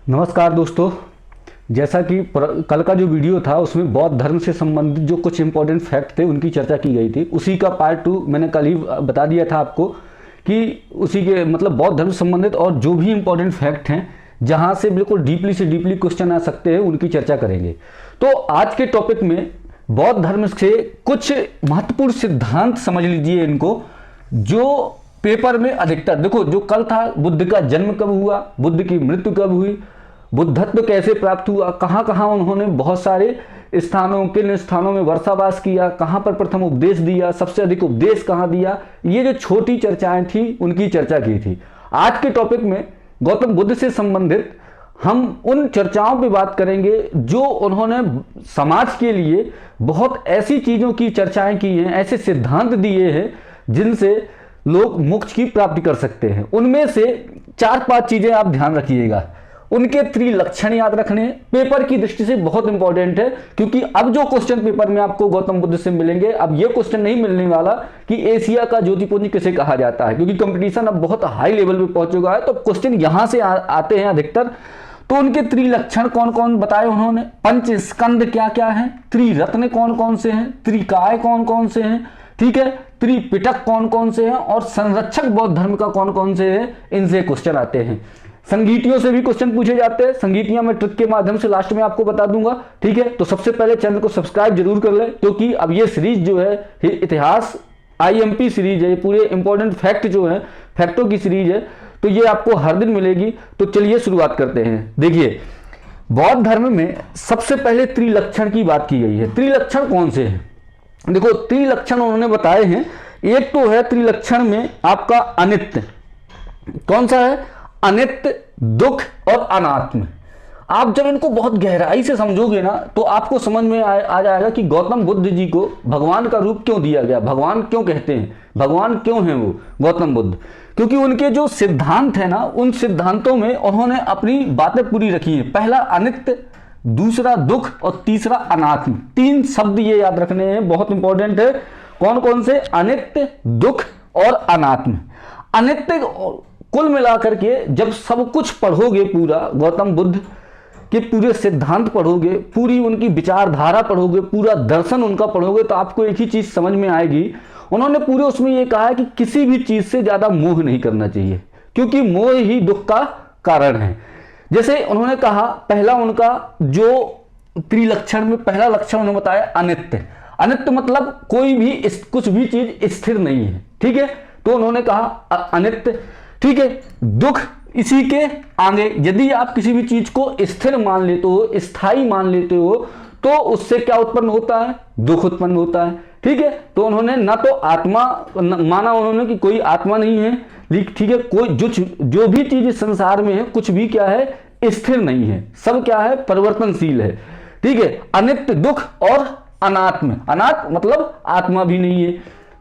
नमस्कार दोस्तों। जैसा कि कल का जो वीडियो था उसमें बौद्ध धर्म से संबंधित जो कुछ इंपॉर्टेंट फैक्ट थे उनकी चर्चा की गई थी। उसी का पार्ट 2 मैंने कल ही बता दिया था आपको कि उसी के मतलब बौद्ध धर्म से संबंधित और जो भी इंपॉर्टेंट फैक्ट हैं जहां से बिल्कुल डीपली से डीपली क्वेश्चन आ सकते हैं उनकी चर्चा करेंगे। तो आज के टॉपिक में बौद्ध धर्म से कुछ महत्वपूर्ण सिद्धांत समझ लीजिए इनको, जो पेपर में अधिकतर देखो। जो कल था, बुद्ध का जन्म कब हुआ, बुद्ध की मृत्यु कब हुई, बुद्धत्व कैसे प्राप्त हुआ, कहाँ कहाँ उन्होंने बहुत सारे स्थानों किन स्थानों में वर्षावास किया, कहाँ पर प्रथम उपदेश दिया, सबसे अधिक उपदेश कहाँ दिया, ये जो छोटी चर्चाएं थी उनकी चर्चा की थी। आज के टॉपिक में गौतम बुद्ध से संबंधित हम उन चर्चाओं पे बात करेंगे जो उन्होंने समाज के लिए बहुत ऐसी चीज़ों की चर्चाएं की हैं, ऐसे सिद्धांत दिए हैं जिनसे लोग मोक्ष की प्राप्ति कर सकते हैं। उनमें से 4-5 चीजें आप ध्यान रखिएगा। उनके 3 लक्षण याद रखने पेपर की दृष्टि से बहुत इंपॉर्टेंट है, क्योंकि अब जो क्वेश्चन पेपर में आपको गौतम बुद्ध से मिलेंगे, अब ये क्वेश्चन नहीं मिलने वाला कि एशिया का ज्योतिपुंज किसे कहा जाता है, क्योंकि कंपटीशन अब बहुत हाई लेवल पे पहुंच चुका है। तो क्वेश्चन यहां से आते हैं अधिकतर। तो उनके 3 लक्षण कौन कौन बताए उन्होंने, पंच स्कंद क्या क्या है, त्रिरत्न कौन कौन से हैं, त्रिकाय कौन कौन से हैं, ठीक है, त्रिपिटक कौन कौन से हैं, और संरक्षक बौद्ध धर्म का कौन कौन से हैं, इनसे क्वेश्चन आते हैं। संगीतियों से भी क्वेश्चन पूछे जाते हैं। संगीतियां मैं ट्रिक के माध्यम से लास्ट में आपको बता दूंगा, ठीक है। तो सबसे पहले चैनल को सब्सक्राइब जरूर कर ले, क्योंकि अब ये सीरीज जो है इतिहास IMP सीरीज है, पूरे इंपॉर्टेंट फैक्ट जो है फैक्टों की सीरीज है, तो ये आपको हर दिन मिलेगी। तो चलिए शुरुआत करते हैं। देखिए, बौद्ध धर्म में सबसे पहले त्रिलक्षण की बात की गई है। त्रिलक्षण कौन से हैं? देखो, त्रिलक्षण उन्होंने बताए हैं। एक तो है त्रिलक्षण में आपका अनित्य। कौन सा है? अनित्य, दुख और अनात्म। आप जब इनको बहुत गहराई से समझोगे ना तो आपको समझ में आ जाएगा कि गौतम बुद्ध जी को भगवान का रूप क्यों दिया गया, भगवान क्यों कहते हैं, भगवान क्यों हैं वो गौतम बुद्ध। क्योंकि उनके जो सिद्धांत है ना, उन सिद्धांतों में उन्होंने अपनी बातें पूरी रखी हैं। पहला अनित्य, दूसरा दुख और तीसरा अनात्म। 3 शब्द ये याद रखने हैं, बहुत इंपॉर्टेंट है। कौन कौन से? अनित्य, दुख और अनात्म। अनित्य कुल मिलाकर के जब सब कुछ पढ़ोगे, पूरा गौतम बुद्ध के पूरे सिद्धांत पढ़ोगे, पूरी उनकी विचारधारा पढ़ोगे, पूरा दर्शन उनका पढ़ोगे, तो आपको एक ही चीज समझ में आएगी। उन्होंने पूरे उसमें ये कहा है कि किसी भी चीज से ज्यादा मोह नहीं करना चाहिए, क्योंकि मोह ही दुख का कारण है। जैसे उन्होंने कहा, पहला उनका जो त्रिलक्षण में पहला लक्षण उन्होंने बताया अनित्य। अनित्य मतलब कोई भी कुछ भी चीज स्थिर नहीं है, ठीक है। तो उन्होंने कहा अनित्य, ठीक है। दुख इसी के आगे, यदि आप किसी भी चीज को स्थिर मान लेते हो, स्थायी मान लेते हो, तो उससे क्या उत्पन्न होता है? दुख उत्पन्न होता है, ठीक है। तो उन्होंने ना तो आत्मा माना उन्होंने कि कोई आत्मा नहीं है, ठीक है। कोई जो भी चीज इस संसार में है, कुछ भी क्या है? स्थिर नहीं है, सब क्या है? परिवर्तनशील है, ठीक है। अनित्य, दुख और अनात्म। अनात्म मतलब आत्मा भी नहीं है।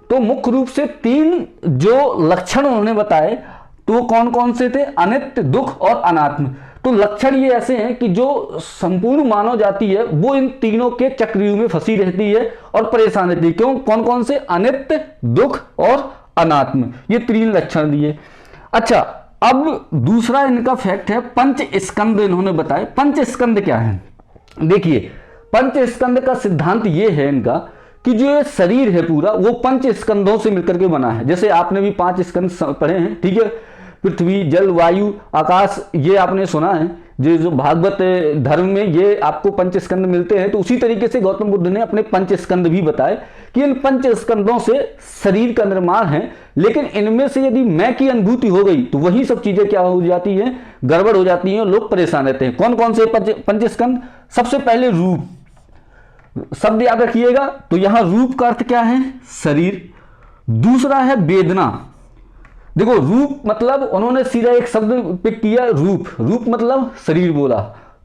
तो मुख्य रूप से 3 जो लक्षण उन्होंने बताए, तो कौन कौन से थे? अनित्य, दुख और अनात्म। तो लक्षण ये ऐसे हैं कि जो संपूर्ण मानव जाति है वो इन तीनों के चक्रव्यूह में फंसी रहती है और परेशान रहती है। क्यों? कौन कौन से? अनित्य, दुख और अनात्म। ये 3 लक्षण दिए। अच्छा, अब दूसरा इनका फैक्ट है पंच स्कंद इन्होंने बताए। पंच स्कंद क्या है? देखिए, पंच स्कंद का सिद्धांत ये है इनका कि जो ये शरीर है पूरा, वो 5 स्कंदों से मिलकर के बना है। जैसे आपने भी 5 स्कंद पढ़े हैं, ठीक है। पृथ्वी, जल, वायु, आकाश, ये आपने सुना है। जो भागवत धर्म में ये आपको 5 स्कंद मिलते हैं। तो उसी तरीके से गौतम बुद्ध ने अपने 5 स्कंद भी बताए कि इन 5 स्कंदों से शरीर का निर्माण है। लेकिन इनमें से यदि मैं की अनुभूति हो गई तो वही सब चीजें क्या हो जाती हैं? गड़बड़ हो जाती हैं, लोग परेशान रहते हैं। कौन कौन से 5 स्कंद? सबसे पहले रूप शब्द याद रखिएगा। तो यहां रूप का अर्थ क्या है? शरीर। दूसरा है वेदना। देखो, रूप मतलब उन्होंने सीधा एक शब्द पिक किया, रूप। रूप मतलब शरीर बोला।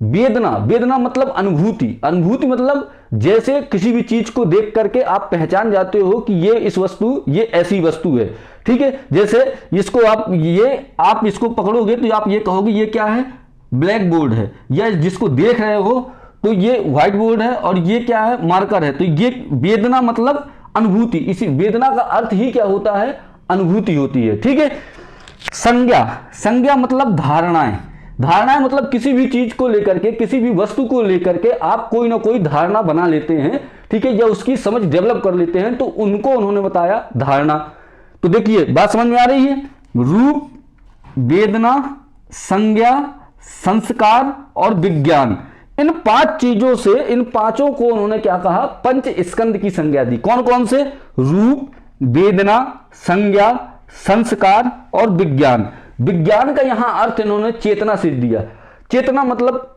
वेदना, वेदना मतलब अनुभूति। अनुभूति मतलब जैसे किसी भी चीज को देख करके आप पहचान जाते हो कि ये इस वस्तु, ये ऐसी वस्तु है, ठीक है। जैसे इसको आप इसको पकड़ोगे तो आप ये कहोगे ये क्या है? ब्लैक बोर्ड है। या जिसको देख रहे हो तो ये व्हाइट बोर्ड है और ये क्या है? मार्कर है। तो ये वेदना मतलब अनुभूति। इसी वेदना का अर्थ ही क्या होता है? अनुभूति होती है, ठीक है। संज्ञा, संज्ञा मतलब धारणाएं। धारणाएं मतलब किसी भी चीज को लेकर के, किसी भी वस्तु को लेकर के आप कोई ना कोई धारणा बना लेते हैं, ठीक है, या उसकी समझ डेवलप कर लेते हैं, तो उनको उन्होंने बताया धारणा। तो देखिए बात समझ में आ रही है। रूप, वेदना, संज्ञा, संस्कार और विज्ञान, इन 5 चीजों से, इन पांचों को उन्होंने क्या कहा, पंच स्कंद की संज्ञा दी। कौन कौन से? रूप, वेदना, संज्ञा, संस्कार और विज्ञान। विज्ञान का यहां अर्थ इन्होंने चेतना से दिया। चेतना मतलब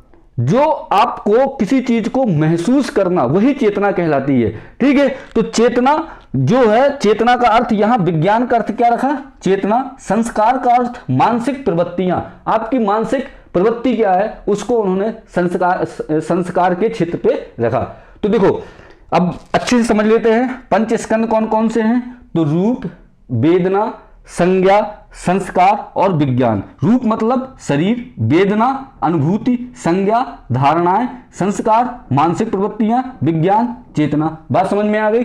जो आपको किसी चीज को महसूस करना, वही चेतना कहलाती है, ठीक है। तो चेतना जो है, चेतना का अर्थ यहां विज्ञान का अर्थ क्या रखा? चेतना। संस्कार का अर्थ मानसिक प्रवृत्तियां, आपकी मानसिक प्रवृत्ति क्या है, उसको उन्होंने संस्कार के क्षेत्र पे रखा। तो देखो अब अच्छे से समझ लेते हैं पंचस्कंद कौन कौन से हैं। तो रूप, वेदना, संज्ञा, संस्कार और विज्ञान। रूप मतलब शरीर, वेदना अनुभूति, संज्ञा धारणाएं, संस्कार मानसिक प्रवृत्तियां, विज्ञान चेतना। बात समझ में आ गई।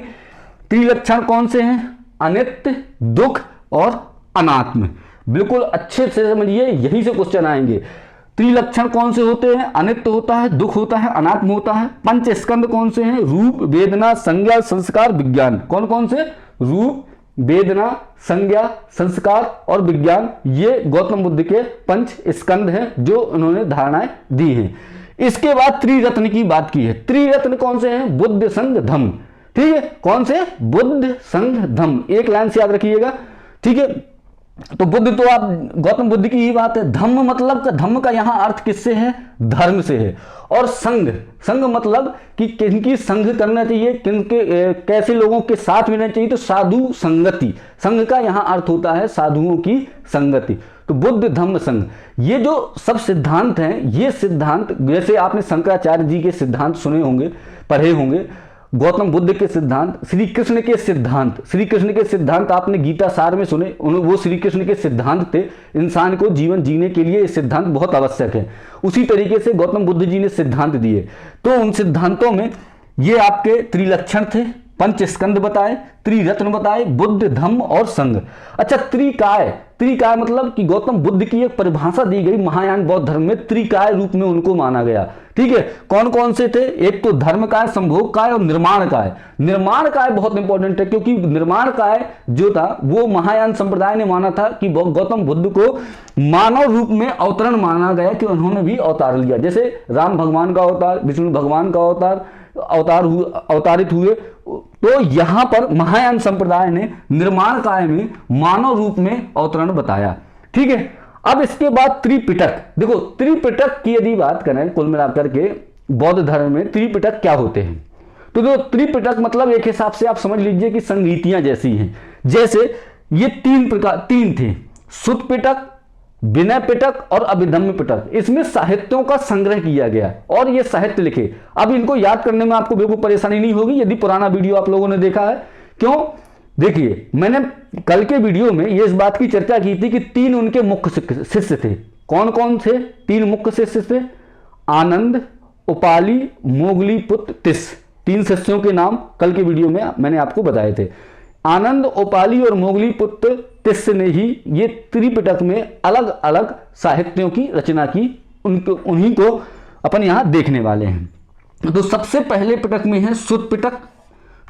त्रिलक्षण कौन से हैं? अनित्य, दुख और अनात्म। बिल्कुल अच्छे से समझिए, यही से क्वेश्चन आएंगे। त्रिलक्षण कौन से होते हैं? अनित्य होता है, दुख होता है, अनात्म होता है। पंचस्कंद कौन से हैं? रूप, वेदना, संज्ञा, संस्कार, विज्ञान। कौन कौन से? रूप, वेदना, संज्ञा, संस्कार और विज्ञान। ये गौतम बुद्ध के पंच स्कंद हैं जो उन्होंने धारणाएं दी हैं। इसके बाद त्रिरत्न की बात की है। त्रिरत्न कौन से हैं? बुद्ध, संघ, धम्म, ठीक है। कौन से? बुद्ध, संघ, धम्म। एक लाइन से याद रखिएगा, ठीक है। तो बुद्ध तो आप गौतम बुद्ध की ही बात है। धम्म मतलब धम्म का यहां अर्थ किससे है? धर्म से है। और संघ, संघ मतलब कि किनकी संघ करना चाहिए, किनके कैसे लोगों के साथ मिलना चाहिए। तो साधु संगति, संघ का यहां अर्थ होता है साधुओं की संगति। तो बुद्ध, धम्म, संघ, ये जो सब सिद्धांत हैं, ये सिद्धांत जैसे आपने शंकराचार्य जी के सिद्धांत सुने होंगे, पढ़े होंगे, गौतम बुद्ध के सिद्धांत, श्री कृष्ण के सिद्धांत, श्री कृष्ण के सिद्धांत आपने गीता सार में सुने, वो श्री कृष्ण के सिद्धांत थे। इंसान को जीवन जीने के लिए ये सिद्धांत बहुत आवश्यक है। उसी तरीके से गौतम बुद्ध जी ने सिद्धांत दिए। तो उन सिद्धांतों में ये आपके त्रिलक्षण थे, पंचस्कंद बताए, त्रिरत्न बताए, बुद्ध, धम्म और संघ। अच्छा, त्रिकाय, त्रिकाय मतलब कि गौतम बुद्ध की एक परिभाषा दी गई महायान बौद्ध धर्म में, त्रिकाय रूप में उनको माना गया, ठीक है। कौन कौन से थे? एक तो धर्म काय, संभोग काय और निर्माण काय। निर्माण काय बहुत इंपॉर्टेंट है, क्योंकि निर्माण काय जो था वो महायान संप्रदाय ने माना था कि गौतम बुद्ध को मानव रूप में अवतरण माना गया, कि उन्होंने भी अवतार लिया। जैसे राम भगवान का अवतार, विष्णु भगवान का अवतारित हुए। तो यहां पर महायान संप्रदाय ने निर्माण काय में मानव रूप में अवतरण बताया, ठीक है। अब इसके बाद त्रिपिटक। देखो त्रिपिटक की यदि बात करें, कुल मिलाकर के बौद्ध धर्म में त्रिपिटक क्या होते हैं, तो जो त्रिपिटक मतलब एक हिसाब से आप समझ लीजिए कि संगीतियां जैसी हैं। जैसे ये 3 थे, सुत्त पिटक, विनय पिटक और अभिधम्म पिटक। इसमें साहित्यों का संग्रह किया गया और ये साहित्य लिखे। अब इनको याद करने में आपको बिल्कुल परेशानी नहीं होगी यदि पुराना वीडियो आप लोगों ने देखा है। क्यों? देखिए, मैंने कल के वीडियो में ये इस बात की चर्चा की थी कि 3 उनके मुख्य शिष्य थे। कौन कौन थे 3 मुख्य शिष्य थे? आनंद, उपाली, मोगली पुत्र तिस। 3 शिष्यों के नाम कल के वीडियो में मैंने आपको बताए थे। आनंद, उपाली और मोगली पुत्र तिस ने ही ये त्रिपिटक में अलग अलग साहित्यों की रचना की। उन्हीं को अपन यहां देखने वाले हैं। तो सबसे पहले पिटक में है सुत्त पिटक,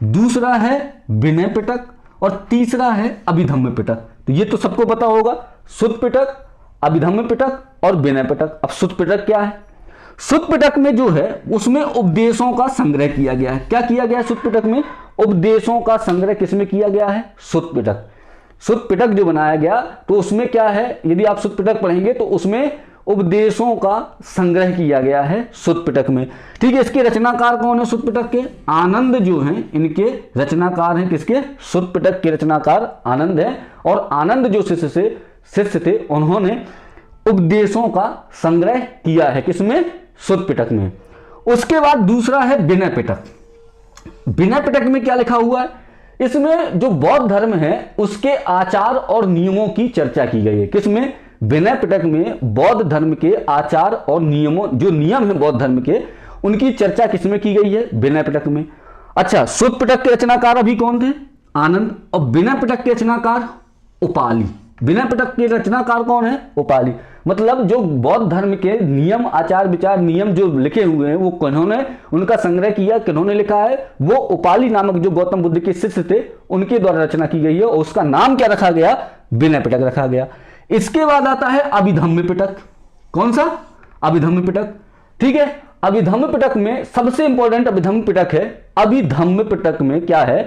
दूसरा है विनय पिटक और तीसरा है अभिधम्म पिटक। तो ये तो सबको पता होगा, सुत्त पिटक, अभिधम्म पिटक और विनय पिटक। अब सुत्त पिटक क्या है? सुत्त पिटक में जो है उसमें उपदेशों का संग्रह किया गया है। क्या किया गया है सुत्त पिटक में? उपदेशों का संग्रह किसमें किया गया है? सुत्त पिटक। सुत्त पिटक जो बनाया गया तो उसमें क्या है, यदि आप सुत्त पिटक पढ़ेंगे तो उसमें उपदेशों का संग्रह किया गया है सुत्त पिटक में, ठीक है। इसके रचनाकार कौन है सुत्त पिटक के? आनंद जो हैं इनके रचनाकार हैं। किसके? सुत्त पिटक के रचनाकार आनंद है। और आनंद जो शिष्य थे उन्होंने उपदेशों का संग्रह किया है किसमें? सुत्त पिटक में। उसके बाद दूसरा है विनय पिटक। विनय पिटक में क्या लिखा हुआ है? इसमें जो बौद्ध धर्म है उसके आचार और नियमों की चर्चा की गई है। किसमें? विनय पिटक में बौद्ध धर्म के आचार और नियमों, जो नियम है बौद्ध धर्म के, उनकी चर्चा किसमें की गई है? विनय पिटक में। अच्छा, सुत्त पिटक के रचनाकार अभी कौन थे? आनंद। और विनय पिटक के रचनाकार उपाली। विनय पिटक के रचनाकार कौन है? उपाली। मतलब जो बौद्ध धर्म के नियम, आचार विचार, नियम जो लिखे हुए हैं वो किन्होंने उनका संग्रह किया, किन्होंने लिखा है, वो उपाली नामक जो गौतम बुद्ध के शिष्य थे उनके द्वारा रचना की गई है, और उसका नाम क्या रखा गया? विनय पिटक रखा गया। इसके बाद आता है अभिधम्म पिटक। कौन सा? अभिधम्म पिटक। ठीक है, अभिधम्म पिटक में सबसे इंपॉर्टेंट अभिधम्म पिटक है। अभिधम्म पिटक में क्या है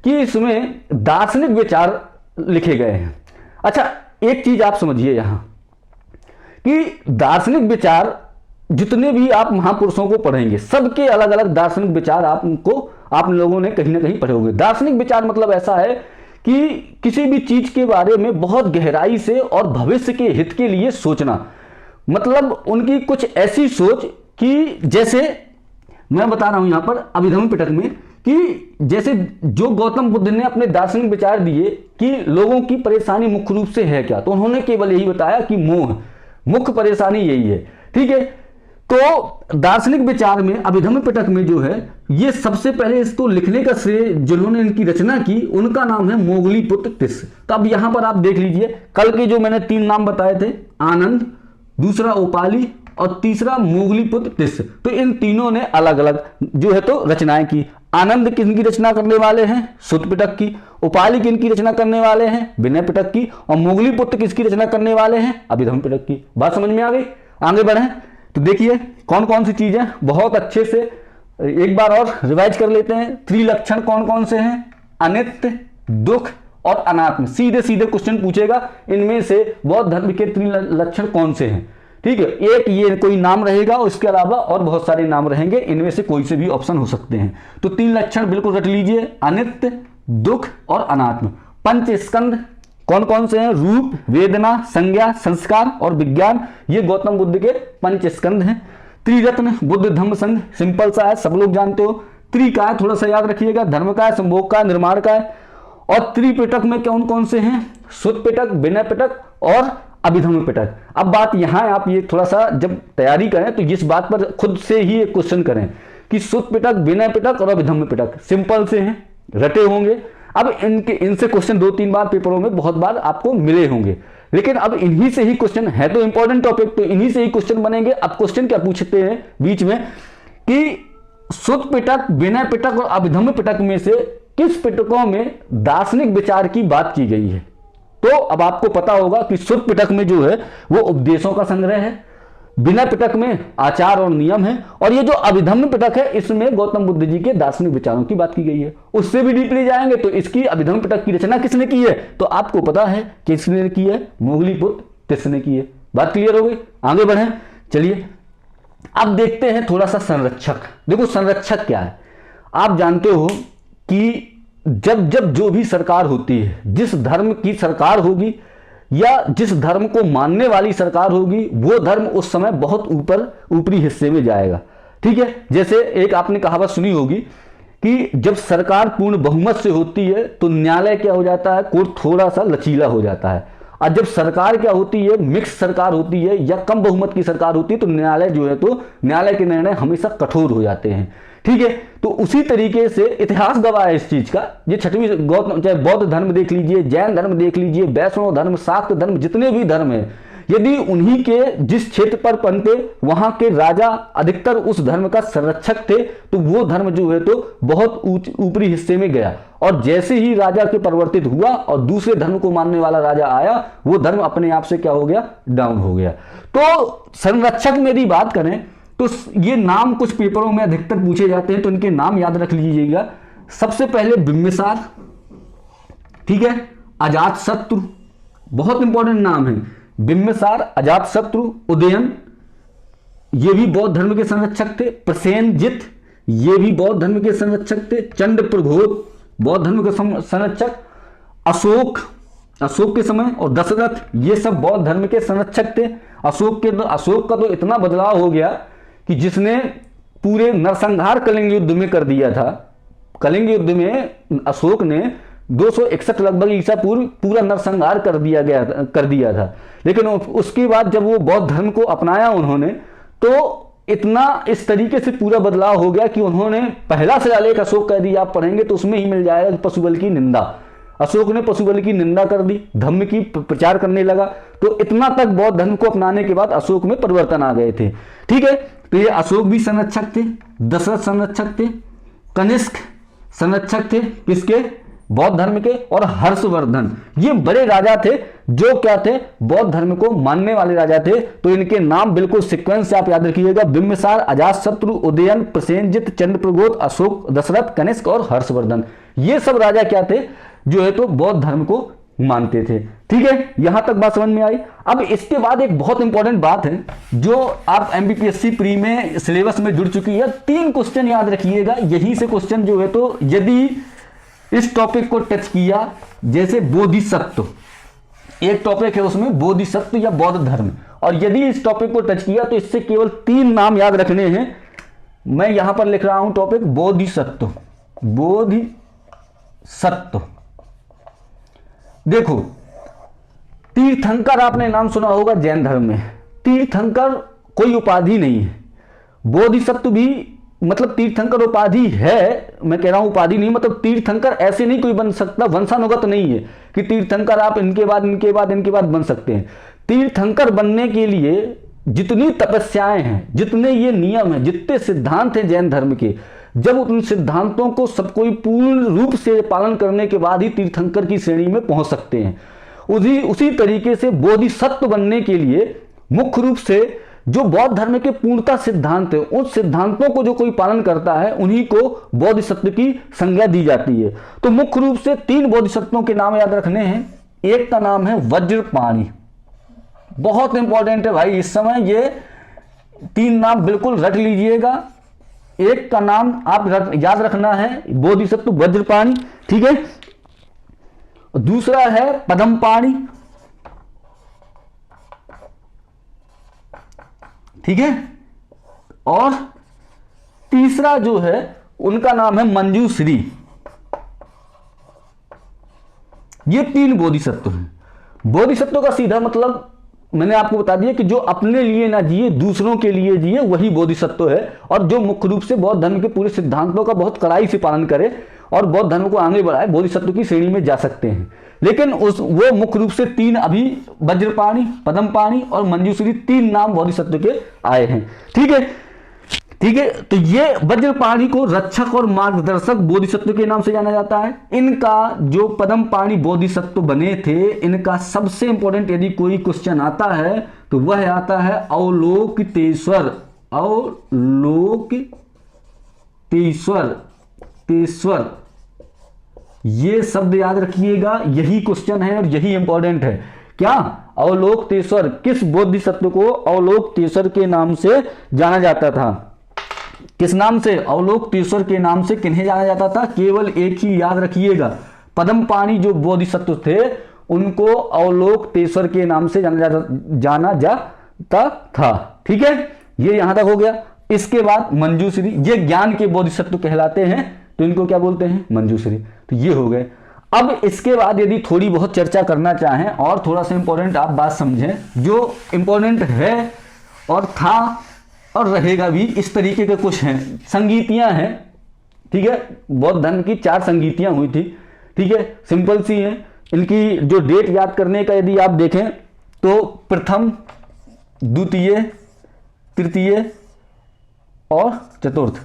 कि इसमें दार्शनिक विचार लिखे गए हैं। अच्छा, एक चीज आप समझिए यहां कि दार्शनिक विचार जितने भी आप महापुरुषों को पढ़ेंगे, सबके अलग अलग दार्शनिक विचार आप लोगों ने कहीं ना कहीं पढ़े होंगे। दार्शनिक विचार मतलब ऐसा है कि किसी भी चीज के बारे में बहुत गहराई से और भविष्य के हित के लिए सोचना, मतलब उनकी कुछ ऐसी सोच कि जैसे मैं बता रहा हूं यहां पर अभिधम्म पिटक में कि जैसे जो गौतम बुद्ध ने अपने दार्शनिक विचार दिए कि लोगों की परेशानी मुख्य रूप से है क्या, तो उन्होंने केवल यही बताया कि मोह मुख्य परेशानी यही है। ठीक है, तो दार्शनिक विचार में अभिधम्म पिटक में जो है, ये सबसे पहले इसको लिखने का श्रेय जिन्होंने इनकी रचना की उनका नाम है मोगलीपुत्र तिस्स। तो अब यहां पर आप देख लीजिए, कल के जो मैंने 3 नाम बताए थे, आनंद, दूसरा ओपाली और तीसरा मोगलीपुत्र तिस्स, तो इन तीनों ने अलग अलग जो है तो रचनाएं की। आनंद किनकी रचना करने वाले हैं? सुत पिटक की। उपाली किनकी रचना करने वाले हैं? विनय पिटक की। और मोगलीपुत्र किसकी रचना करने वाले हैं? अभिधम्म पिटक की। बात समझ में आ गई? आगे बढ़े तो देखिए कौन कौन सी चीजें बहुत अच्छे से एक बार और रिवाइज कर लेते हैं। त्रिलक्षण कौन कौन से हैं? अनित्य, दुख और अनात्म। सीधे सीधे क्वेश्चन पूछेगा, इनमें से बौद्ध धर्म के त्रिलक्षण कौन से हैं? ठीक है, एक ये कोई नाम रहेगा, उसके अलावा और बहुत सारे नाम रहेंगे, इनमें से कोई से भी ऑप्शन हो सकते हैं। तो 3 लक्षण बिल्कुल रट लीजिए, अनित्य, दुख और अनात्म। पंच स्कंध कौन कौन से हैं? रूप, वेदना, संज्ञा, संस्कार और विज्ञान, ये गौतम बुद्ध के पंच स्कंध हैं। त्रिरत्न बुद्ध धम्म संघ, सिंपल सा है, सब लोग जानते हो। त्रि का है, थोड़ा सा याद रखिएगा, धर्म का है, संभोग का है, निर्माण का है। और त्रिपिटक में कौन कौन से हैं? सुत पिटक, विनय पिटक और अभिधम्म पिटक। अब बात यहां आप ये थोड़ा सा जब तैयारी करें तो इस बात पर खुद से ही एक क्वेश्चन करें कि सुत पिटक, विनय पिटक और अभिधम्म पिटक सिंपल से हैं, रटे होंगे। अब इनसे क्वेश्चन 2-3 बार पेपरों में बहुत बार आपको मिले होंगे, लेकिन अब इन्हीं से ही क्वेश्चन है, तो इंपॉर्टेंट टॉपिक, तो इन्हीं से ही क्वेश्चन बनेंगे। अब क्वेश्चन क्या पूछते हैं बीच में कि सुत पिटक, विनय पिटक और अभिधम्म पिटक में से किस पिटकों में दार्शनिक विचार की बात की गई है? तो अब आपको पता होगा कि सुत पिटक में जो है वो उपदेशों का संग्रह है, विनय पिटक में आचार और नियम है, और ये जो अभिधम्म पिटक है इसमें गौतम बुद्ध जी के दार्शनिक विचारों की बात की गई है। उससे भी डीपली जाएंगे तो इसकी अभिधम्म पिटक की रचना किसने की है? तो आपको पता है किसने की है? मोगलीपुत्र तिस्स ने की है। बात क्लियर हो गई? आगे बढ़े, चलिए अब देखते हैं थोड़ा सा संरक्षक। देखो संरक्षक क्या है, आप जानते हो कि जब जब जो भी सरकार होती है, जिस धर्म की सरकार होगी या जिस धर्म को मानने वाली सरकार होगी, वो धर्म उस समय बहुत ऊपरी हिस्से में जाएगा। ठीक है, जैसे एक आपने कहावत सुनी होगी कि जब सरकार पूर्ण बहुमत से होती है तो न्यायालय क्या हो जाता है? कोर्ट थोड़ा सा लचीला हो जाता है। और जब सरकार क्या होती है? मिक्स सरकार होती है या कम बहुमत की सरकार होती है, तो न्यायालय जो है तो न्यायालय के निर्णय हमेशा कठोर हो जाते हैं। ठीक है, तो उसी तरीके से इतिहास गवाह है इस चीज का। ये छठवीं गौतम, चाहे बौद्ध धर्म देख लीजिए, जैन धर्म देख लीजिए, वैष्णव धर्म, शाक्त धर्म, जितने भी धर्म है, यदि उन्हीं के जिस क्षेत्र पर पनपे वहां के राजा अधिकतर उस धर्म का संरक्षक थे, तो वो धर्म जो है तो बहुत ऊपरी हिस्से में गया। और जैसे ही राजा के परिवर्तित हुआ और दूसरे धर्म को मानने वाला राजा आया, वो धर्म अपने आप से क्या हो गया? डाउन हो गया। तो संरक्षक में यदि बात करें तो ये नाम कुछ पेपरों में अधिकतर पूछे जाते हैं, तो इनके नाम याद रख लीजिएगा। सबसे पहले बिंबिसार, ठीक है, अजातशत्रु, बहुत इंपॉर्टेंट नाम है। बिंबिसार, अजातशत्रु, उदयन, ये भी बौद्ध धर्म के संरक्षक थे। प्रसेनजित, ये भी बौद्ध धर्म के संरक्षक थे। चंद्रप्रघोत, बौद्ध धर्म के संरक्षक। अशोक के समय और दशरथ, ये सब बौद्ध धर्म के संरक्षक थे। अशोक का तो इतना बदलाव हो गया कि जिसने पूरे नरसंहार कलिंग युद्ध में कर दिया था। कलिंग युद्ध में अशोक ने 261 लगभग ईसा पूर्व पूरा नरसंहार कर दिया था। लेकिन उसके बाद जब वो बौद्ध धर्म को अपनाया उन्होंने, तो इतना इस तरीके से पूरा बदलाव हो गया कि उन्होंने पहला शिलालेख अशोक का यदि आप पढ़ेंगे तो उसमें ही मिल जाएगा पशुबल की निंदा। अशोक ने पशु बलि की निंदा कर दी, धम्म की प्रचार करने लगा। तो इतना तक बौद्ध धर्म को अपनाने के बाद अशोक में परिवर्तन आ गए थे। ठीक है, तो ये अशोक भी संरक्षक थे, दशरथ संरक्षक थे, कनिष्क संरक्षक थे किसके, बौद्ध धर्म के, और हर्षवर्धन ये बड़े राजा थे जो क्या थे, बौद्ध धर्म को मानने वाले राजा थे। तो इनके नाम बिल्कुल सीक्वेंस से आप याद रखिएगा, बिंबिसार, अजातशत्रु, उदयन, प्रसेनजित, चंद्रप्रबोध, अशोक, दशरथ, कनिष्क और हर्षवर्धन, ये सब राजा क्या थे, जो है तो बौद्ध धर्म को मानते थे। ठीक है, यहां तक बात समझ में आई। अब इसके बाद एक बहुत इंपॉर्टेंट बात है जो आप एमपीपीएससी प्री में सिलेबस में जुड़ चुकी है, 3 क्वेश्चन याद रखिएगा। यही से क्वेश्चन जो है तो यदि इस टॉपिक को टच किया, जैसे बोधिसत्व एक टॉपिक है, उसमें बोधिसत्व या बौद्ध धर्म, और यदि इस टॉपिक को टच किया तो इससे केवल 3 नाम याद रखने हैं। मैं यहां पर लिख रहा हूं टॉपिक बोधिसत्व। बोधिसत्व, देखो तीर्थंकर आपने नाम सुना होगा जैन धर्म में, तीर्थंकर कोई उपाधि नहीं है, बोधिसत्व भी मतलब तीर्थंकर उपाधि है, मैं कह रहा हूं उपाधि नहीं, मतलब तीर्थंकर ऐसे नहीं कोई बन सकता, वंशानुगत नहीं है कि तीर्थंकर आप इनके बाद इनके बाद इनके बाद बन सकते हैं। तीर्थंकर बनने के लिए जितनी तपस्याएं हैं, जितने ये नियम हैं, जितने सिद्धांत हैं जैन धर्म के, जब उन सिद्धांतों को सब कोई पूर्ण रूप से पालन करने के बाद ही तीर्थंकर की श्रेणी में पहुंच सकते हैं। उसी तरीके से बोधिसत्व बनने के लिए मुख्य रूप से जो बौद्ध धर्म के पूर्णता सिद्धांत है, उन सिद्धांतों को जो कोई पालन करता है उन्हीं को बोधिसत्व की संज्ञा दी जाती है। तो मुख्य रूप से 3 बोधिसत्वों के नाम याद रखने हैं। एक का नाम है वज्रपाणि, बहुत इंपॉर्टेंट है भाई इस समय, ये 3 नाम बिल्कुल रट लीजिएगा। एक का नाम आप याद रखना है बोधिसत्व वज्रपाणि, ठीक है। दूसरा है पद्मपाणि, ठीक है, और तीसरा जो है उनका नाम है मंजूश्री। ये 3 बोधिसत्व हैं। बोधिसत्व का सीधा मतलब मैंने आपको बता दिया कि जो अपने लिए ना जिए दूसरों के लिए जिए वही बोधिसत्व है, और जो मुख्य रूप से बौद्ध धर्म के पूरे सिद्धांतों का बहुत कड़ाई से पालन करे और बौद्ध धर्म को आगे बढ़ाए, बोधिसत्व की श्रेणी में जा सकते हैं। लेकिन वो मुख्य रूप से 3 अभी वज्रपाणि, पद्मपाणि और मंजूश्री 3 नाम बोधिसत्व के आए हैं। ठीक है, ठीक है। तो ये वज्रपाणि को रक्षक और मार्गदर्शक बोधिसत्व के नाम से जाना जाता है। इनका जो पद्मपाणि बोधिसत्व बने थे, इनका सबसे इंपॉर्टेंट यदि कोई क्वेश्चन आता है तो वह आता है अवलोकितेश्वर। अवलोकितेश्वर, ये शब्द याद रखिएगा, यही क्वेश्चन है और यही इंपॉर्टेंट है। क्या अवलोकितेश्वर, किस बोधिसत्व को अवलोकितेश्वर के नाम से जाना जाता था? किस नाम से? अवलोकितेश्वर के नाम से किन्हें जाना जाता था? केवल एक ही याद रखिएगा, पद्मपाणि जो बोधिसत्व थे उनको अवलोकितेश्वर के नाम से जाना जाता था। ठीक है, ये यहां तक हो गया। इसके बाद मंजूश्री, ये ज्ञान के बोधिसत्व कहलाते हैं, तो इनको क्या बोलते हैं? मंजूश्री। तो ये हो गए। अब इसके बाद यदि थोड़ी बहुत चर्चा करना चाहें और थोड़ा सा इंपॉर्टेंट आप बात समझें, जो इंपॉर्टेंट है और था और रहेगा भी, इस तरीके के कुछ हैं, संगीतियां हैं। ठीक है, बौद्ध धर्म की 4 संगीतियां हुई थी। ठीक है, सिंपल सी हैं। इनकी जो डेट याद करने का यदि आप देखें तो प्रथम, द्वितीय, तृतीय और चतुर्थ।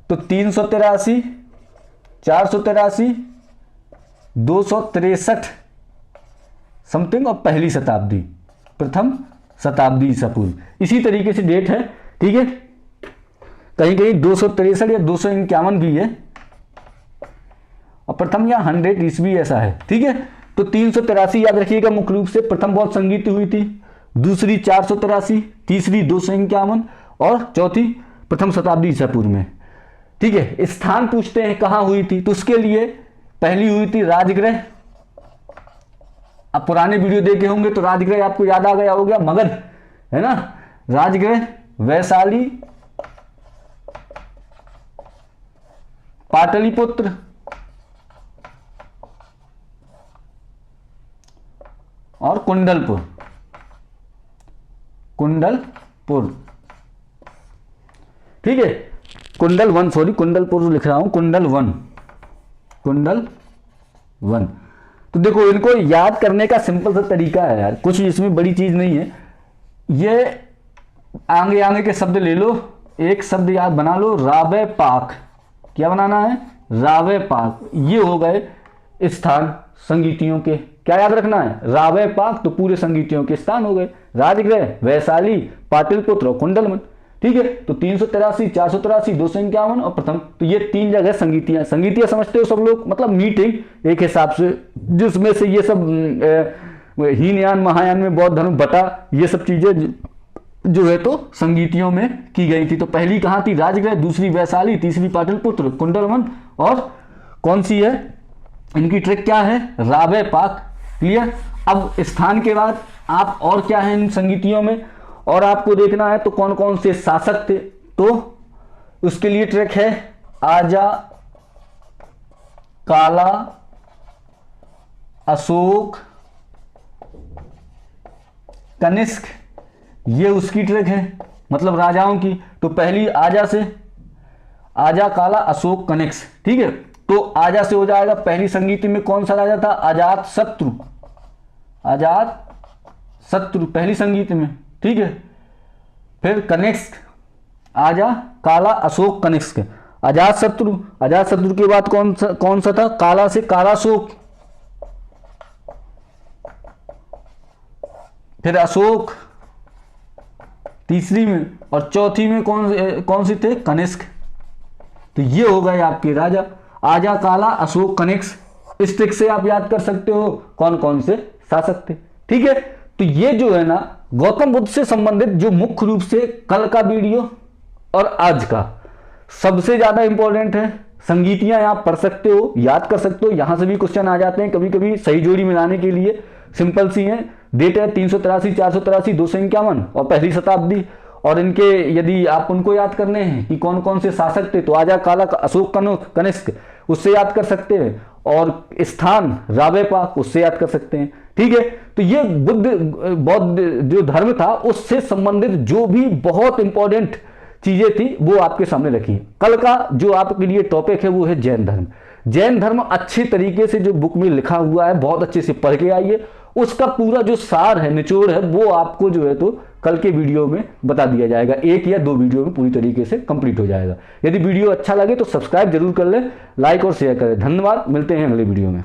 तो 383, 483, 263 समथिंग और पहली शताब्दी, प्रथम शताब्दी ईसा पूर्व। इसी तरीके से डेट है। ठीक है, कहीं कहीं 263 या 251 भी है, और प्रथम या 100 ईस्वी ऐसा है। ठीक है, तो 383 याद रखिएगा, मुख्य रूप से प्रथम बौद्ध संगीति हुई थी, दूसरी 483, तीसरी 251 और चौथी प्रथम शताब्दी ईसा पूर्व में। ठीक है, स्थान पूछते हैं कहां हुई थी, तो उसके लिए पहली हुई थी राजगृह। अब पुराने वीडियो देखे होंगे तो राजगृह आपको याद आ गया हो गया, मगध है ना, राजगृह, वैशाली, पाटलिपुत्र और कुंडलपुर। ठीक है, कुंडलपुर लिख रहा हूं, कुंडल वन। तो देखो इनको याद करने का सिंपल सा तरीका है यार, कुछ इसमें बड़ी चीज नहीं है। ये आगे आगे के शब्द ले लो, एक शब्द याद बना लो, राबे पाक। क्या बनाना है? राबे पाक। ये हो गए स्थान संगीतियों के। क्या याद रखना है? राबे पाक, तो पूरे संगीतियों के स्थान हो गए। राजगृह, वैशाली, पाटलिपुत्र और कुंडलवन। ठीक है, तो 383, 483, 251 और प्रथम। तो ये 3 जगह संगीतियां। संगीतियां समझते हो सब लोग, मतलब मीटिंग एक हिसाब से, जिसमें से ये सब हीनयान महायान में बौद्ध धर्म बटा, ये सब चीजें जो है तो संगीतियों में की गई थी। तो पहली कहाँ थी? राजगृह, दूसरी वैशाली, तीसरी पाटलिपुत्र, कुंडलवन और कौन सी है? इनकी ट्रिक क्या है? राबे पाक। क्लियर? अब स्थान के बाद आप और क्या है इन संगीतियों में और आपको देखना है तो कौन कौन से शासक थे, तो उसके लिए ट्रिक है आजा, काला, अशोक, कनिष्क। ये उसकी ट्रिक है, मतलब राजाओं की। तो पहली आजा से, आजा, काला, अशोक, कनिष्क। ठीक है, तो आजा से हो जाएगा। पहली संगीति में कौन सा राजा था? अजात शत्रु। अजात शत्रु पहली संगीति में। ठीक है, फिर कनिष्क, आजा, काला, अशोक, कनिष्क। अजात शत्रु, अजात शत्रु के बाद कौन सा था? काला से कालाशोक, फिर अशोक तीसरी में, और चौथी में कौन सी थे? कनिष्क। तो ये हो गए आपके राजा, आजा, काला, अशोक, कनिष्क। इस ट्रिक से आप याद कर सकते हो कौन कौन से शासक थे। ठीक है, तो ये जो है ना गौतम बुद्ध से संबंधित जो मुख्य रूप से कल का वीडियो और आज का सबसे ज्यादा इंपॉर्टेंट है। संगीतियां आप पढ़ सकते हो, याद कर सकते हो, यहां से भी क्वेश्चन आ जाते हैं कभी कभी सही जोड़ी मिलाने के लिए। सिंपल सी है, डेट है 383, 483, 251 और पहली शताब्दी। और इनके यदि आप उनको याद करने हैं कि कौन कौन से शासक थे, तो आजा, काला, अशोक, कनिष्क, उससे याद कर सकते हैं। और स्थान राबे पाक, उससे याद कर सकते हैं। ठीक है, तो ये बौद्ध जो धर्म था उससे संबंधित जो भी बहुत इंपॉर्टेंट चीजें थी वो आपके सामने रखी है। कल का जो आपके लिए टॉपिक है वो है जैन धर्म। जैन धर्म अच्छे तरीके से जो बुक में लिखा हुआ है, बहुत अच्छे से पढ़ के आइए। उसका पूरा जो सार है, निचोड़ है, वो आपको जो है तो कल के वीडियो में बता दिया जाएगा। 1 या 2 वीडियो में पूरी तरीके से कंप्लीट हो जाएगा। यदि वीडियो अच्छा लगे तो सब्सक्राइब जरूर कर ले, लाइक और शेयर करें। धन्यवाद, मिलते हैं अगले वीडियो में।